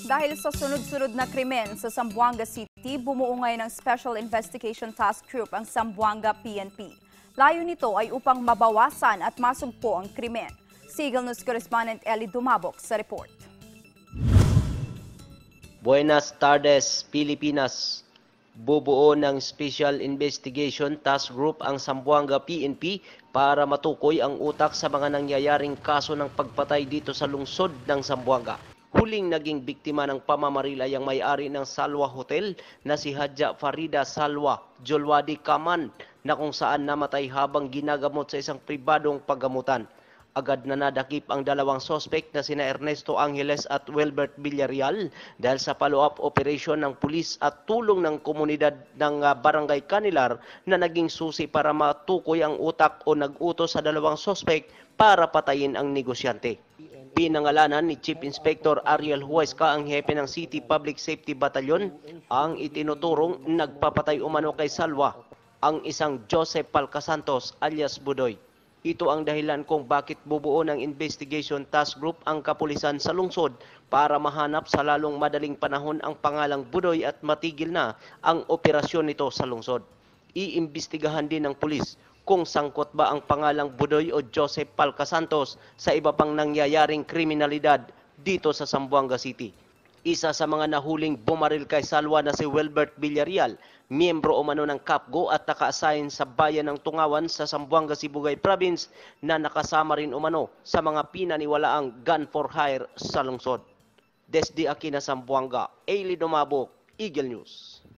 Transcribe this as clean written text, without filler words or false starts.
Dahil sa sunod-sunod na krimen sa Zamboanga City, bumuo ngayon ng Special Investigation Task Group ang Zamboanga PNP. Layo nito ay upang mabawasan at masugpo ang krimen. Eagle News Correspondent Eli Dumabok sa report. Buenas tardes, Pilipinas. Bubuo ng Special Investigation Task Group ang Zamboanga PNP para matukoy ang utak sa mga nangyayaring kaso ng pagpatay dito sa lungsod ng Zamboanga. Huling naging biktima ng pamamaril ay ang may-ari ng Salwa Hotel na si Hadja Farida Salwa Jolwadi Kaman na kung saan namatay habang ginagamot sa isang pribadong paggamutan. Agad na nadakip ang dalawang sospek na sina Ernesto Angeles at Wilbert Villarreal dahil sa follow-up operation ng pulis at tulong ng komunidad ng Barangay Canilar na naging susi para matukoy ang utak o nag-utos sa dalawang sospek para patayin ang negosyante. Pinangalanan ni Chief Inspector Ariel Huesca, ang hepe ng City Public Safety Battalion, ang itinuturong nagpapatay umano kay Salwa, ang isang Joseph Palcasantos alias Budoy. Ito ang dahilan kung bakit bubuo ng Investigation Task Group ang kapulisan sa lungsod para mahanap sa lalong madaling panahon ang pangalang Budoy at matigil na ang operasyon nito sa lungsod. Iimbestigahan din ng pulis kung sangkot ba ang pangalang Budoy o Joseph Palcasantos sa iba pang nangyayaring kriminalidad dito sa Zamboanga City. Isa sa mga nahuling bumaril kay Salwa na si Wilbert Villarreal, miyembro umano ng Capgo at naka-assign sa bayan ng Tungawan sa Zamboanga, Sibugay Province na nakasama rin umano sa mga pinaniwalaang gun for hire sa lungsod. Desde Aquina, Zamboanga, Eli Dumabok, Eagle News.